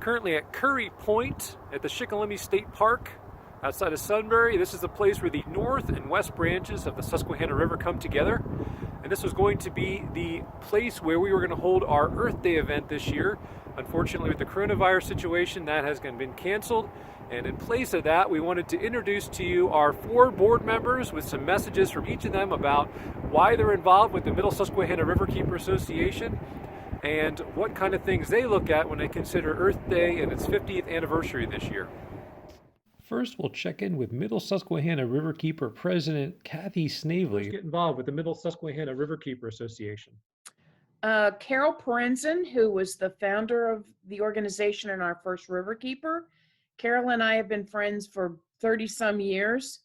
currently at Curry Point at the Shikellamy State Park outside of Sunbury. This is the place where the north and west branches of the Susquehanna River come together. And this was going to be the place where we were going to hold our Earth Day event this year. Unfortunately, with the coronavirus situation, that has been canceled. And in place of that, we wanted to introduce to you our 4 board members with some messages from each of them about why they're involved with the Middle Susquehanna Riverkeeper Association and what kind of things they look at when they consider Earth Day and its 50th anniversary this year. First, we'll check in with Middle Susquehanna Riverkeeper President Kathy Snavely. Get involved with the Middle Susquehanna Riverkeeper Association. Carol Perenzin, who was the founder of the organization and our first riverkeeper. Carol and I have been friends for 30 some years.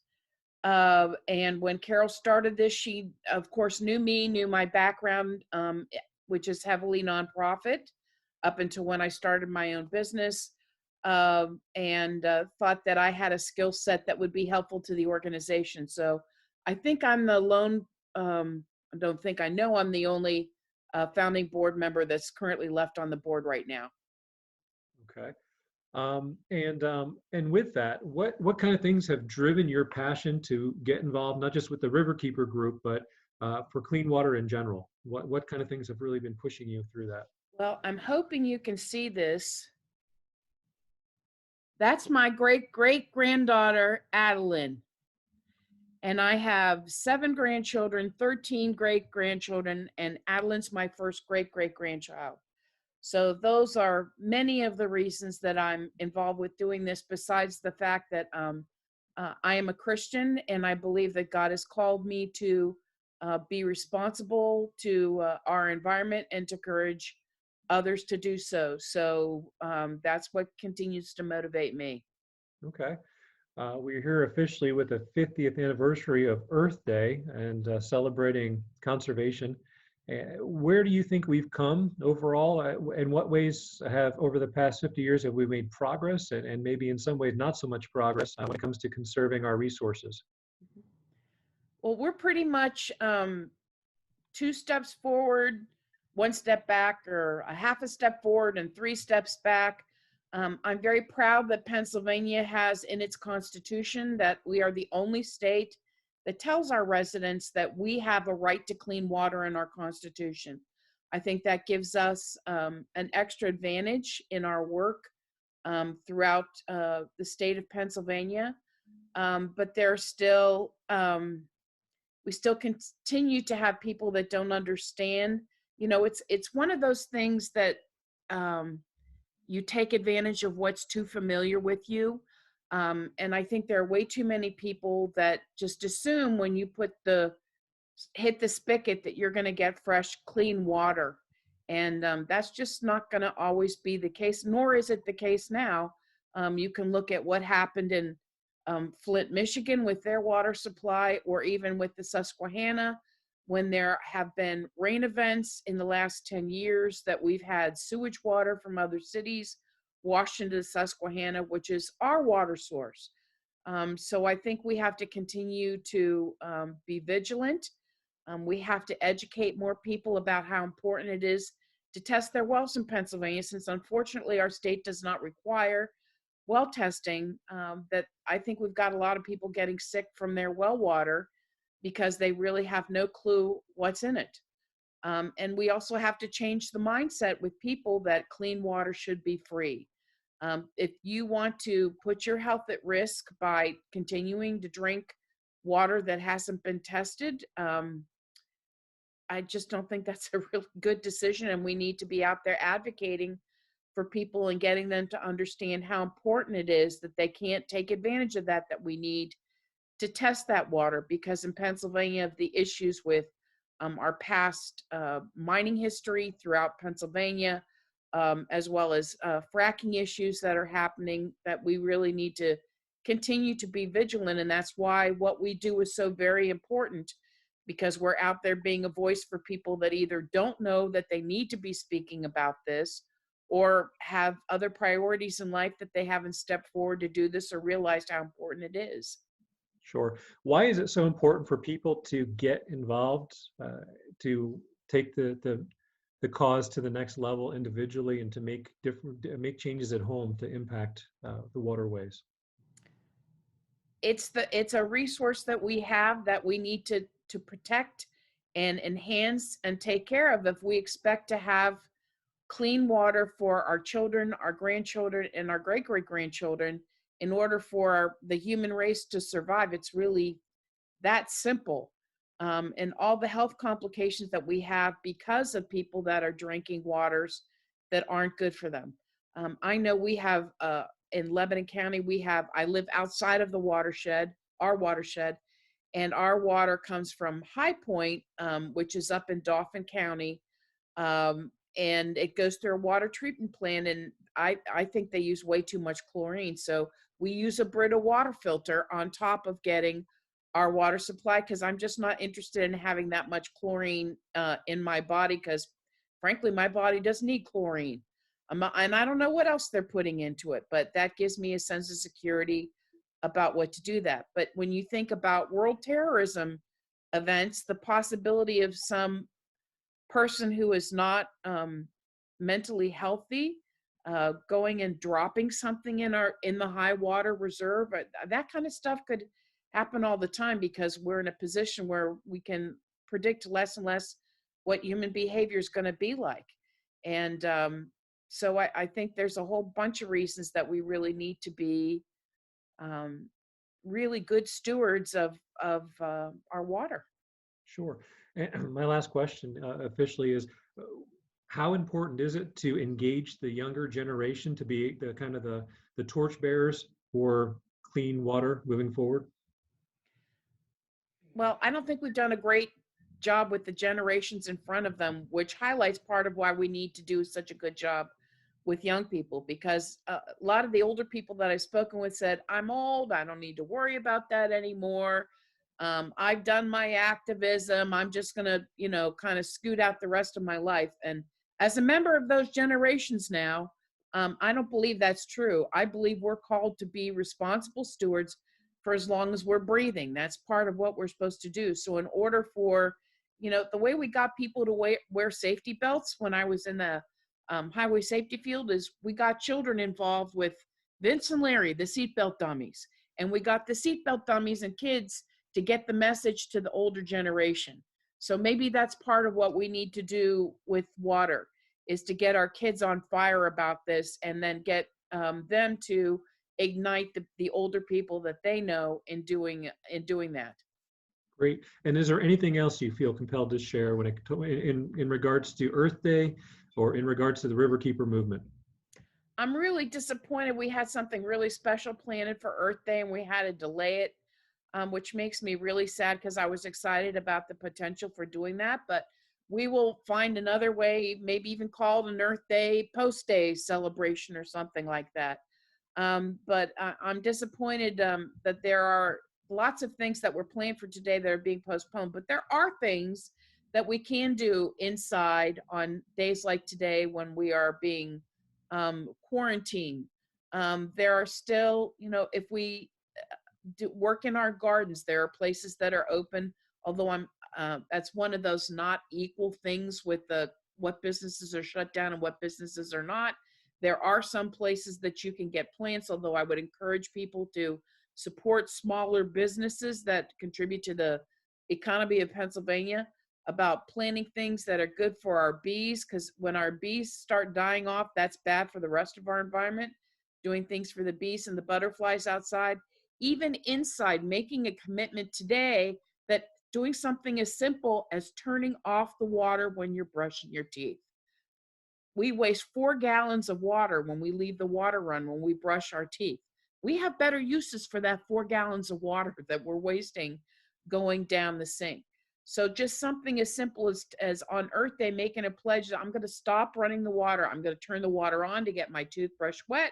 And when Carol started this, she, of course, knew me, knew my background, which is heavily nonprofit, up until when I started my own business, and thought that I had a skill set that would be helpful to the organization. So I think I'm the lone, I don't think, I know I'm the only founding board member that's currently left on the board right now. Okay. And with that, what kind of things have driven your passion to get involved, not just with the Riverkeeper group, but for clean water in general? What kind of things have really been pushing you through that? Well, I'm hoping you can see this. That's my great-great-granddaughter, Adeline. And I have 7 grandchildren, 13 great-grandchildren, and Adeline's my first great-great-grandchild. So those are many of the reasons that I'm involved with doing this, besides the fact that I am a Christian and I believe that God has called me to be responsible to our environment and to encourage others to do so. So that's what continues to motivate me. Okay. We're here officially with the 50th anniversary of Earth Day and celebrating conservation. Where do you think we've come overall? In what ways have, over the past 50 years, have we made progress and maybe in some ways not so much progress when it comes to conserving our resources? Well, we're pretty much 2 steps forward, 1 step back, or a half a step forward and 3 steps back. I'm very proud that Pennsylvania has in its constitution that we are the only state that tells our residents that we have a right to clean water in our constitution. I think that gives us an extra advantage in our work throughout the state of Pennsylvania. But there's still, we still continue to have people that don't understand. You know, it's one of those things that you take advantage of what's too familiar with you. And I think there are way too many people that just assume when you hit the spigot that you're going to get fresh, clean water. And that's just not going to always be the case, nor is it the case now. You can look at what happened in Flint, Michigan with their water supply, or even with the Susquehanna, when there have been rain events in the last 10 years that we've had sewage water from other cities washed into the Susquehanna, which is our water source. So I think we have to continue to be vigilant. We have to educate more people about how important it is to test their wells in Pennsylvania, since unfortunately our state does not require well testing. That I think we've got a lot of people getting sick from their well water because they really have no clue what's in it. And we also have to change the mindset with people that clean water should be free. If you want to put your health at risk by continuing to drink water that hasn't been tested, I just don't think that's a really good decision. And we need to be out there advocating for people and getting them to understand how important it is that they can't take advantage of that we need to test that water. Because in Pennsylvania, the issues with our past mining history throughout Pennsylvania, as well as fracking issues that are happening, that we really need to continue to be vigilant. And that's why what we do is so very important, because we're out there being a voice for people that either don't know that they need to be speaking about this, or have other priorities in life that they haven't stepped forward to do this or realized how important it is. Sure. Why is it so important for people to get involved, to take the the cause to the next level individually and to make changes at home to impact the waterways. It's a resource that we have that we need to protect and enhance and take care of if we expect to have clean water for our children, our grandchildren, and our great great grandchildren. In order for the human race to survive, it's really that simple. And all the health complications that we have because of people that are drinking waters that aren't good for them. I know we have in Lebanon County, I live outside of the watershed, our watershed, and our water comes from High Point, which is up in Dauphin County. And it goes through a water treatment plant. And I think they use way too much chlorine. So we use a Brita water filter on top of getting our water supply, because I'm just not interested in having that much chlorine in my body, because frankly, my body doesn't need chlorine. And I don't know what else they're putting into it, but that gives me a sense of security about what to do that. But when you think about world terrorism events, the possibility of some person who is not mentally healthy going and dropping something in the high water reserve, that kind of stuff could happen all the time, because we're in a position where we can predict less and less what human behavior is going to be like. And so I think there's a whole bunch of reasons that we really need to be really good stewards of our water. Sure. And my last question officially is, uh, how important is it to engage the younger generation to be the kind of the torchbearers for clean water moving forward? Well, I don't think we've done a great job with the generations in front of them, which highlights part of why we need to do such a good job with young people, because a lot of the older people that I've spoken with said, I'm old, I don't need to worry about that anymore. I've done my activism. I'm just going to, kind of scoot out the rest of my life. And as a member of those generations now, I don't believe that's true. I believe we're called to be responsible stewards for as long as we're breathing. That's part of what we're supposed to do. So in order for, the way we got people to wear safety belts when I was in the highway safety field is we got children involved with Vince and Larry, the seatbelt dummies. And we got the seatbelt dummies and kids to get the message to the older generation. So maybe that's part of what we need to do with water, is to get our kids on fire about this, and then get them to ignite the older people that they know in doing that. Great. And is there anything else you feel compelled to share in regards to Earth Day or in regards to the Riverkeeper movement? I'm really disappointed. We had something really special planned for Earth Day and we had to delay it, which makes me really sad, because I was excited about the potential for doing that. But we will find another way, maybe even called an Earth Day post day celebration or something like that. But I'm disappointed that there are lots of things that were planned for today that are being postponed. But there are things that we can do inside on days like today when we are being quarantined. There are still, if we work in our gardens, there are places that are open. Although that's one of those not equal things with what businesses are shut down and what businesses are not. There are some places that you can get plants, although I would encourage people to support smaller businesses that contribute to the economy of Pennsylvania, about planting things that are good for our bees, because when our bees start dying off, that's bad for the rest of our environment. Doing things for the bees and the butterflies outside, even inside, making a commitment today that doing something as simple as turning off the water when you're brushing your teeth. We waste 4 gallons of water when we leave the water run when we brush our teeth. We have better uses for that 4 gallons of water that we're wasting going down the sink. So just something as simple as on Earth Day, making a pledge that I'm going to stop running the water. I'm going to turn the water on to get my toothbrush wet,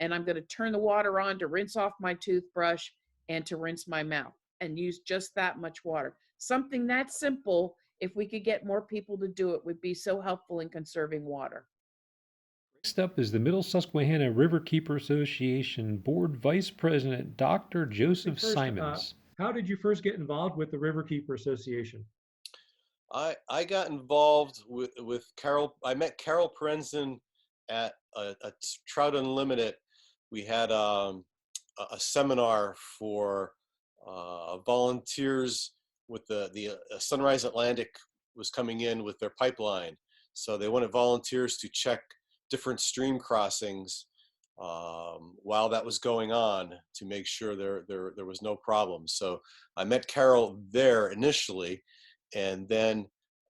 and I'm going to turn the water on to rinse off my toothbrush and to rinse my mouth, and use just that much water. Something that simple, if we could get more people to do it, would be so helpful in conserving water. Next up is the Middle Susquehanna Riverkeeper Association Board Vice President, Dr. Joseph First, Simons. how did you first get involved with the Riverkeeper Association? I got involved with Carol. I met Carol Prenzen at a Trout Unlimited. We had a seminar for volunteers with the Sunrise Atlantic was coming in with their pipeline, so they wanted volunteers to check different stream crossings while that was going on to make sure there was no problem. So I met Carol there initially, and then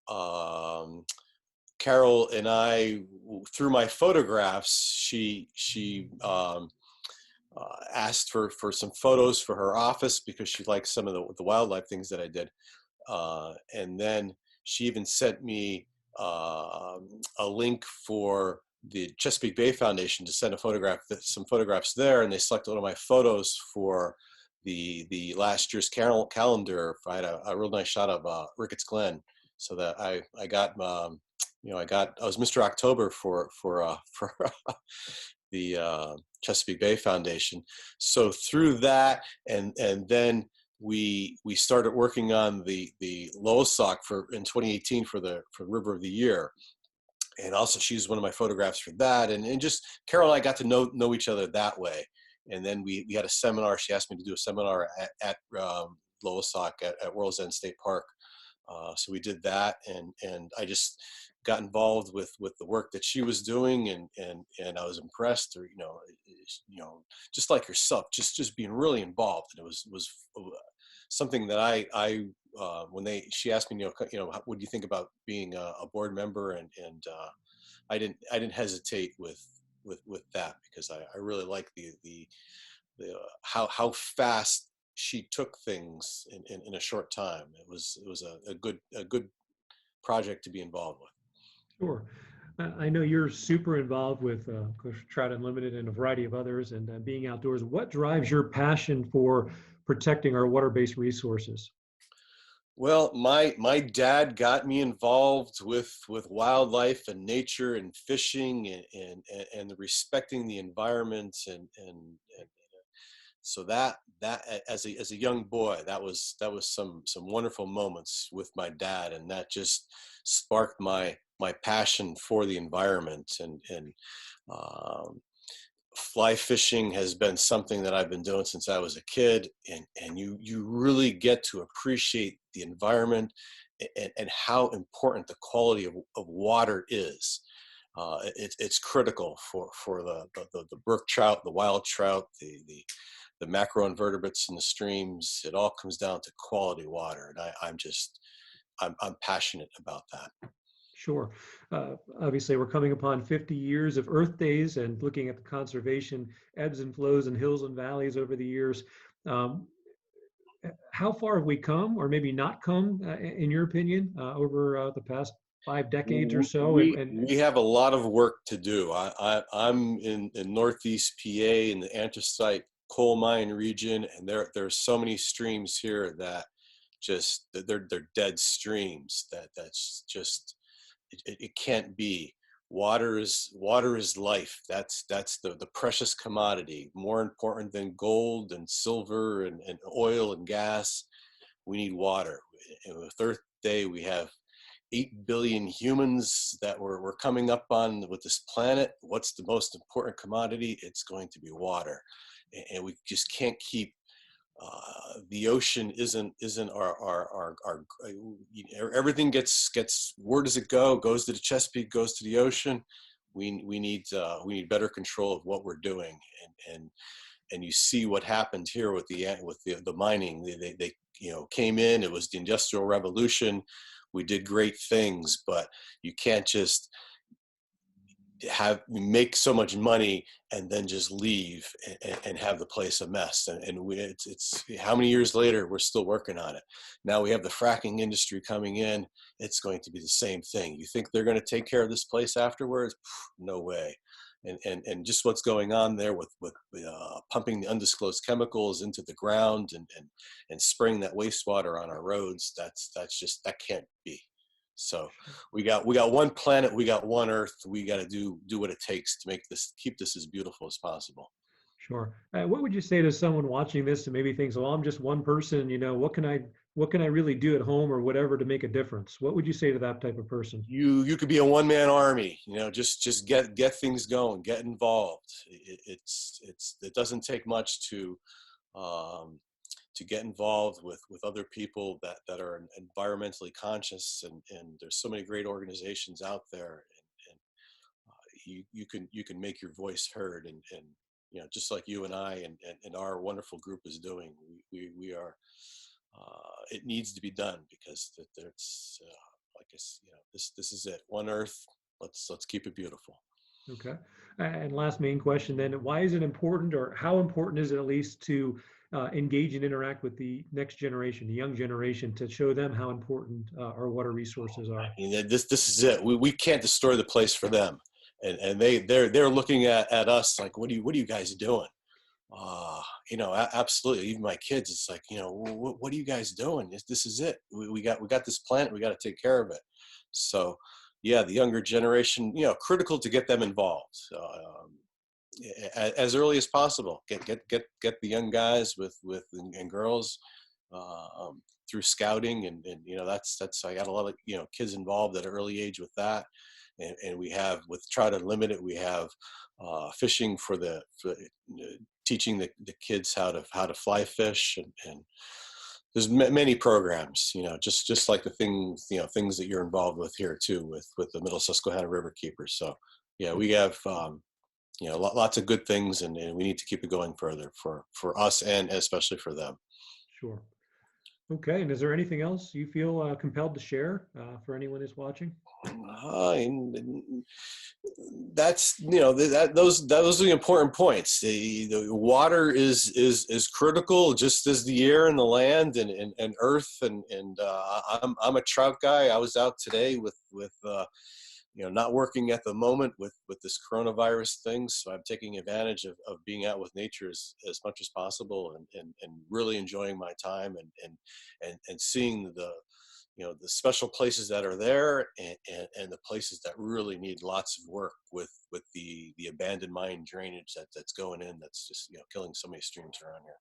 um, Carol and I, through my photographs, she asked for some photos for her office because she liked some of the wildlife things that I did. And then she even sent me a link for the Chesapeake Bay Foundation to send some photographs there, and they selected one of my photos for the last year's calendar. I had a real nice shot of Ricketts Glen, so that I got I was Mr. October for the Chesapeake Bay Foundation. So through that, and then we started working on the Lowestock in 2018 for River of the Year. And also she's one of my photographs for that. And just Carol and I got to know each other that way. And then we had a seminar. She asked me to do a seminar at Lowestock at World's End State Park. So we did that, and I just got involved with the work that she was doing, and I was impressed. Or just like yourself, just being really involved. And it was something that I she asked me, what do you think about being a board member, and I didn't hesitate with that, because I really like the how fast she took things in a short time. It was a good project to be involved with. Sure. I know you're super involved with of course, Trout Unlimited and a variety of others, and being outdoors. What drives your passion for protecting our water-based resources? Well, my dad got me involved with wildlife and nature and fishing, and respecting the environment, and so that as a young boy, that was some wonderful moments with my dad, and that just sparked my passion for the environment. And um, fly fishing has been something that I've been doing since I was a kid, and you really get to appreciate the environment, and how important the quality of water is. It's critical for the brook trout, the wild trout, the macroinvertebrates in the streams. It all comes down to quality water, and I'm passionate about that. Sure. Obviously, we're coming upon 50 years of Earth Days and looking at the conservation ebbs and flows and hills and valleys over the years. Um, how far have we come, or maybe not come, in your opinion, over the past 5 decades or so? We have a lot of work to do. I'm in Northeast PA in the anthracite coal mine region, and there's so many streams here that just they're dead streams. That's just it can't be. Water is life. That's the precious commodity, more important than gold and silver and oil and gas. We need water. And with Earth Day, we have 8 billion humans that we're coming up on with this planet. What's the most important commodity? It's going to be water. And we just can't keep the ocean isn't our everything gets, where does it go? Goes to the Chesapeake, goes to the ocean. We need better control of what we're doing, and you see what happened here with the mining. They came in. It was the Industrial Revolution. We did great things, but you can't just make so much money and then just leave and have the place a mess. And it's how many years later we're still working on it. Now we have the fracking industry coming in. It's going to be the same thing. You think they're going to take care of this place afterwards? No way. And just what's going on there with pumping the undisclosed chemicals into the ground, and spraying that wastewater on our roads, that can't be. So we got one planet, we got one Earth. We got to do what it takes to keep this as beautiful as possible. Sure. What would you say to someone watching this and maybe thinks, well, I'm just one person, what can I what can I really do at home or whatever to make a difference? What would you say to that type of person? You could be a one-man army, just get things going, get involved. It doesn't take much um, to get involved with other people that are environmentally conscious, and there's so many great organizations out there, and you can make your voice heard, and just like you and I and our wonderful group is doing. We are, it needs to be done, because there's like I this is it, one earth. Let's keep it beautiful. Okay. And last main question then, why is it important, or how important is it at least to engage and interact with the next generation, the young generation, to show them how important our water resources are? I mean, this is it. We can't destroy the place for them, and they're looking at us like, what are you guys doing? Absolutely. Even my kids, it's like, what are you guys doing? This is it. We got this planet. We got to take care of it. So, yeah, the younger generation, critical to get them involved as early as possible. Get the young guys and girls through scouting, and that's I got a lot of kids involved at an early age with that, and we have, with Try to Limit It, we have fishing for teaching the kids how to fly fish, and there's many programs, just like the things that you're involved with here too, with the Middle Susquehanna Riverkeeper. So yeah, we have lots of good things, and we need to keep it going further for us, and especially for them. Sure. Okay. And is there anything else you feel compelled to share for anyone who's watching? That's those are the important points. The water is critical, just as the air and the land and earth, and I'm a trout guy. I was out today with not working at the moment with this coronavirus thing, so I'm taking advantage of being out with nature as much as possible, and really enjoying my time, and seeing the special places that are there, and the places that really need lots of work with the abandoned mine drainage that's going in, that's just killing so many streams around here.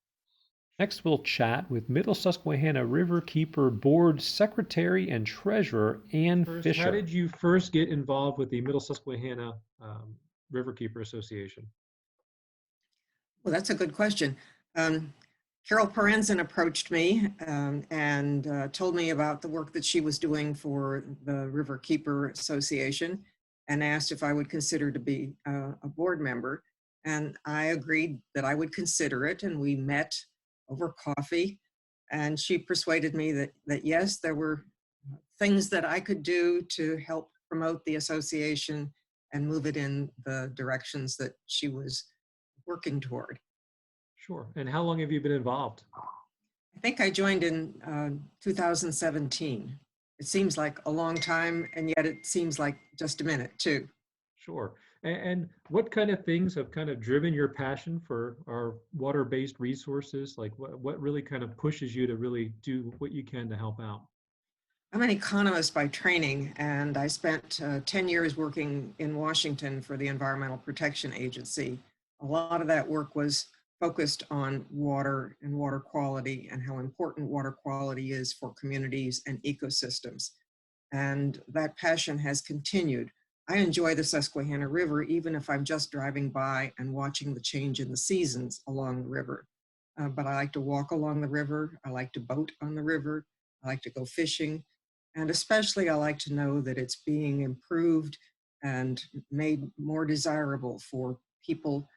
Next, we'll chat with Middle Susquehanna Riverkeeper Board Secretary and Treasurer Ann Fisher. How did you first get involved with the Middle Susquehanna Riverkeeper Association? Well, that's a good question. Carol Perenzin approached me and told me about the work that she was doing for the Riverkeeper Association, and asked if I would consider to be a board member. And I agreed that I would consider it, and we met over coffee, and she persuaded me that yes, there were things that I could do to help promote the association and move it in the directions that she was working toward. Sure. And how long have you been involved? I think I joined in 2017. It seems like a long time, and yet it seems like just a minute too. Sure. And what kind of things have kind of driven your passion for our water-based resources? Like what really kind of pushes you to really do what you can to help out? I'm an economist by training, and I spent 10 years working in Washington for the Environmental Protection Agency. A lot of that work was focused on water and water quality, and how important water quality is for communities and ecosystems. And that passion has continued. I enjoy the Susquehanna River, even if I'm just driving by and watching the change in the seasons along the river. But I like to walk along the river. I like to boat on the river. I like to go fishing. And especially I like to know that it's being improved and made more desirable for people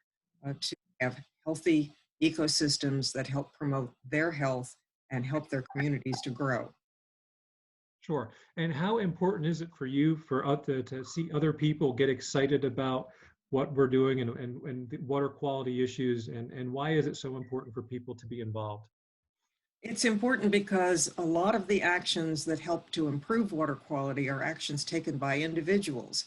to have healthy ecosystems that help promote their health and help their communities to grow. Sure. And how important is it for you to see other people get excited about what we're doing and the water quality issues, and why is it so important for people to be involved? It's important because a lot of the actions that help to improve water quality are actions taken by individuals.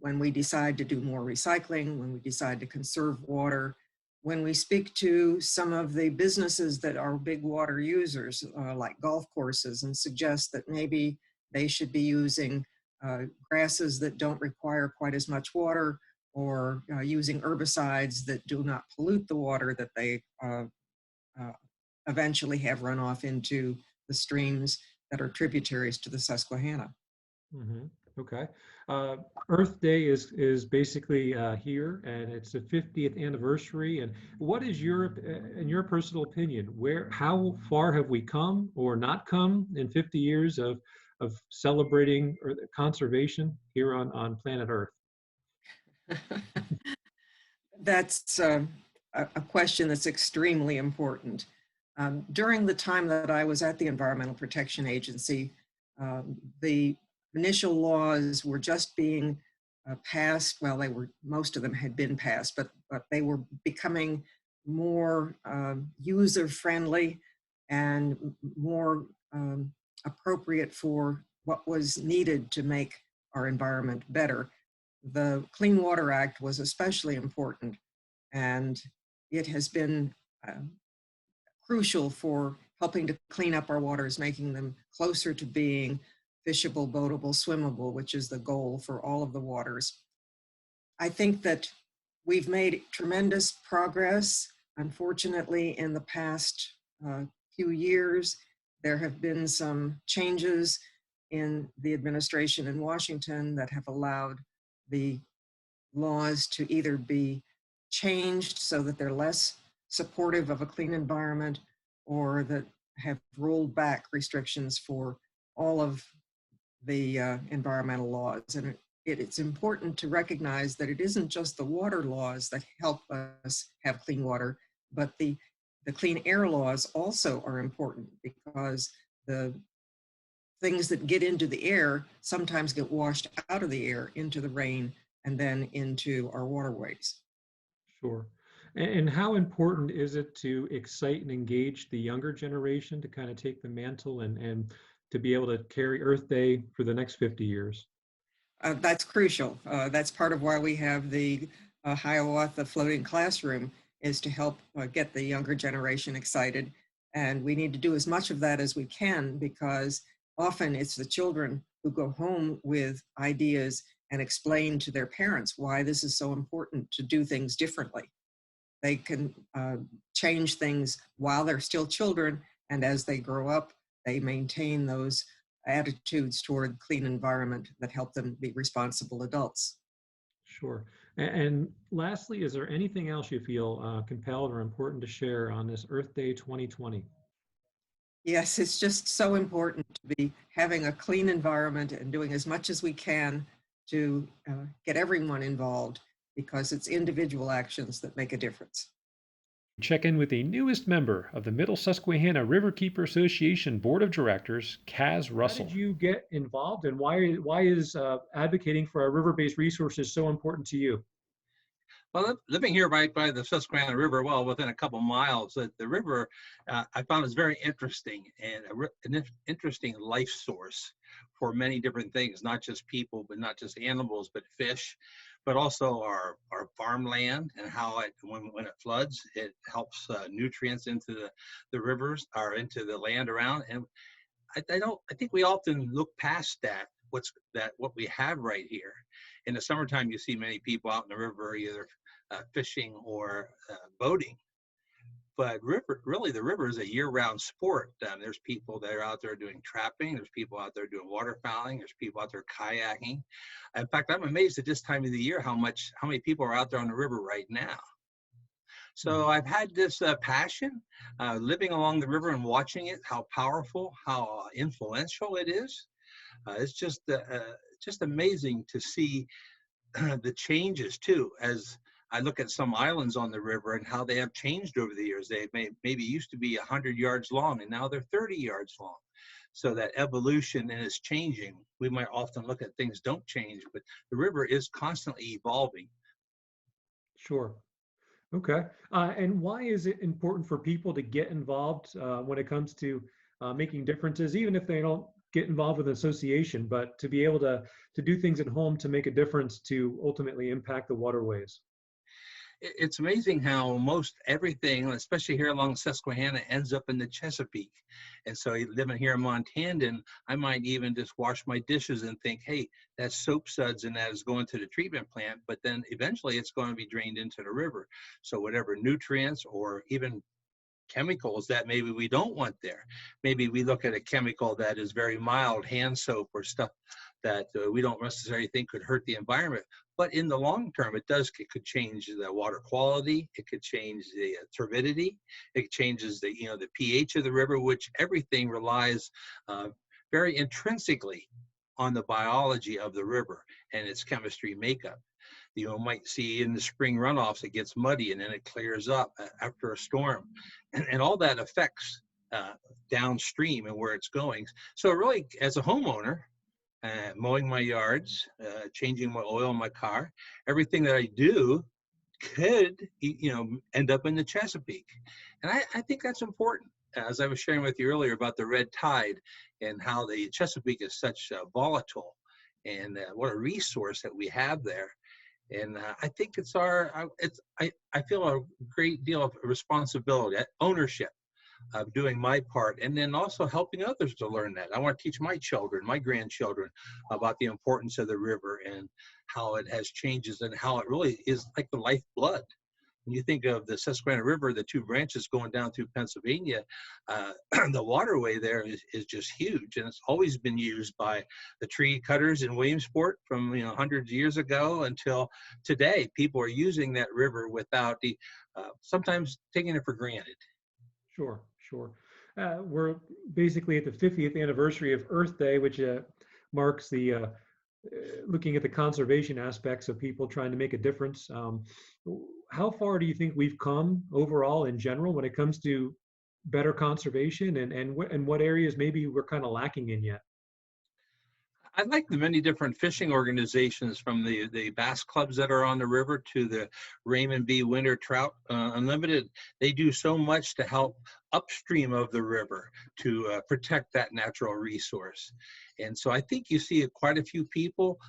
When we decide to do more recycling, when we decide to conserve water, when we speak to some of the businesses that are big water users, like golf courses, and suggest that maybe they should be using grasses that don't require quite as much water, or using herbicides that do not pollute the water that they eventually have runoff into the streams that are tributaries to the Susquehanna. hmm Okay. Earth Day is basically here, and it's the 50th anniversary. And what is your, in your personal opinion, how far have we come or not come in 50 years of celebrating conservation here on planet Earth? That's a question that's extremely important. During the time that I was at the Environmental Protection Agency, the initial laws were just being passed. Well, most of them had been passed, but they were becoming more user-friendly and more appropriate for what was needed to make our environment better. The Clean Water Act was especially important, and it has been crucial for helping to clean up our waters, making them closer to being fishable, boatable, swimmable, which is the goal for all of the waters. I think that we've made tremendous progress. Unfortunately, in the past few years, there have been some changes in the administration in Washington that have allowed the laws to either be changed so that they're less supportive of a clean environment, or that have rolled back restrictions for all of the environmental laws. And it's important to recognize that it isn't just the water laws that help us have clean water, but the clean air laws also are important, because the things that get into the air sometimes get washed out of the air into the rain and then into our waterways. Sure. And how important is it to excite and engage the younger generation to kind of take the mantle and to be able to carry Earth Day for the next 50 years? That's crucial. That's part of why we have the Hiawatha Floating Classroom, is to help get the younger generation excited. And we need to do as much of that as we can, because often it's the children who go home with ideas and explain to their parents why this is so important to do things differently. They can change things while they're still children, and as they grow up, they maintain those attitudes toward clean environment that help them be responsible adults. Sure. And lastly, is there anything else you feel compelled or important to share on this Earth Day 2020? Yes, it's just so important to be having a clean environment and doing as much as we can to get everyone involved, because it's individual actions that make a difference. Check in with the newest member of the Middle Susquehanna Riverkeeper Association Board of Directors, Kaz Russell. How did you get involved, and why is advocating for our river-based resources so important to you? Well, living here right by the Susquehanna River, well, within a couple miles, the river I found is very interesting, and an interesting life source for many different things, not just people, but not just animals, but fish, but also our farmland, and how when it floods, it helps nutrients into the rivers or into the land around. And I think we often look past what we have right here. In the summertime, you see many people out in the river, either fishing or boating. But the river is a year-round sport. There's people that are out there doing trapping. There's people out there doing waterfowling. There's people out there kayaking. In fact, I'm amazed at this time of the year how many people are out there on the river right now. So I've had this passion living along the river and watching it, how powerful, how influential it is. It's just amazing to see the changes too, as I look at some islands on the river and how they have changed over the years. They maybe used to be 100 yards long, and now they're 30 yards long. So that evolution is changing. We might often look at things don't change, but the river is constantly evolving. Sure. Okay. And why is it important for people to get involved when it comes to making differences, even if they don't get involved with an association, but to be able to do things at home to make a difference to ultimately impact the waterways? It's amazing how most everything, especially here along Susquehanna, ends up in the Chesapeake. And so living here in Montana, I might even just wash my dishes and think, hey, that's soap suds and that is going to the treatment plant, but then eventually it's going to be drained into the river. So whatever nutrients or even chemicals that maybe we don't want there. Maybe we look at a chemical that is very mild, hand soap or stuff that we don't necessarily think could hurt the environment. But in the long term, it could change the water quality. It could change the turbidity. It changes the, the pH of the river, which everything relies very intrinsically on the biology of the river and its chemistry makeup. You might see in the spring runoffs, it gets muddy and then it clears up after a storm. And all that affects downstream and where it's going. So really, as a homeowner, mowing my yards, changing my oil in my car, everything that I do could, end up in the Chesapeake. And I think that's important. As I was sharing with you earlier about the red tide and how the Chesapeake is such volatile and what a resource that we have there. And I think I feel a great deal of responsibility, ownership of doing my part, and then also helping others to learn that. I want to teach my children, my grandchildren, about the importance of the river and how it has changes and how it really is like the lifeblood. When you think of the Susquehanna River, the two branches going down through Pennsylvania, the waterway there is just huge, and it's always been used by the tree cutters in Williamsport from hundreds of years ago until today. People are using that river without sometimes taking it for granted. Sure. We're basically at the 50th anniversary of Earth Day, which marks the looking at the conservation aspects of people trying to make a difference. How far do you think we've come overall in general when it comes to better conservation, and what areas maybe we're kind of lacking in yet? I like the many different fishing organizations, from the bass clubs that are on the river to the Raymond B. Winter Trout Unlimited. They do so much to help upstream of the river to protect that natural resource. And so I think you see quite a few people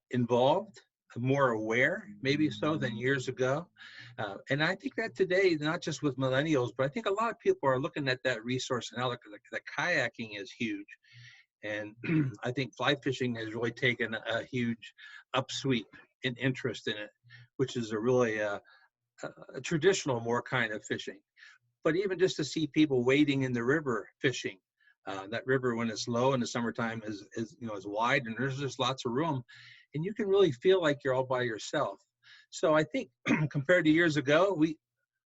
involved, more aware, maybe so, than years ago. And I think that today, not just with millennials, but I think a lot of people are looking at that resource and how the kayaking is huge. And I think fly fishing has really taken a huge upsweep in interest in it, which is a really a traditional, more kind of fishing. But even just to see people wading in the river fishing, that river when it's low in the summertime is wide, and there's just lots of room, and you can really feel like you're all by yourself. So I think compared to years ago,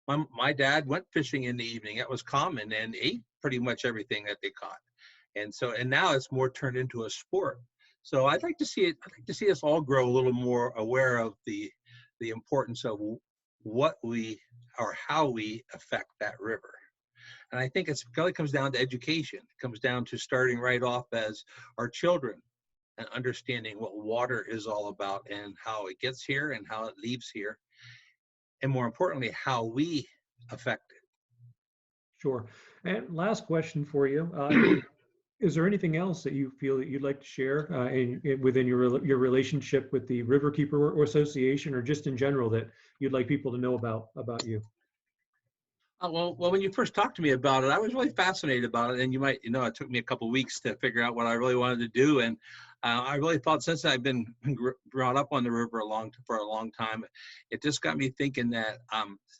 my dad went fishing in the evening. That was common, and ate pretty much everything that they caught. And now it's more turned into a sport. So I'd like to see us all grow a little more aware of the importance of what we or how we affect that river. And I think it really comes down to education. It comes down to starting right off as our children and understanding what water is all about and how it gets here and how it leaves here. And more importantly, how we affect it. Sure. And last question for you. Is there anything else that you feel that you'd like to share within your relationship with the Riverkeeper Association, or just in general that you'd like people to know about you? Well, when you first talked to me about it, I was really fascinated about it. And you might, it took me a couple of weeks to figure out what I really wanted to do. And I really thought, since I've been brought up on the river for a long time, it just got me thinking that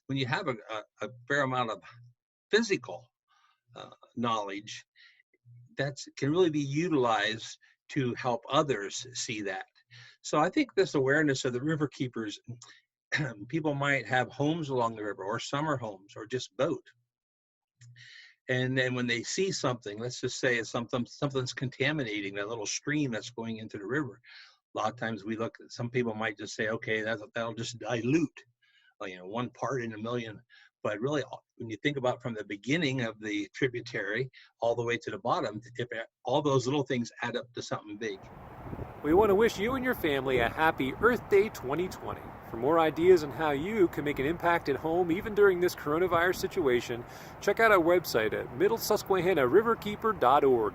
when you have a fair amount of physical knowledge, that can really be utilized to help others see that. So I think this awareness of the river keepers, people might have homes along the river, or summer homes, or just boat. And then when they see something, let's just say it's something's contaminating that little stream that's going into the river. A lot of times some people might just say, okay, that'll just dilute, 1 part in a million. But really, when you think about from the beginning of the tributary all the way to the bottom, all those little things add up to something big. We want to wish you and your family a happy Earth Day 2020. For more ideas on how you can make an impact at home, even during this coronavirus situation, check out our website at middlesusquehannariverkeeper.org.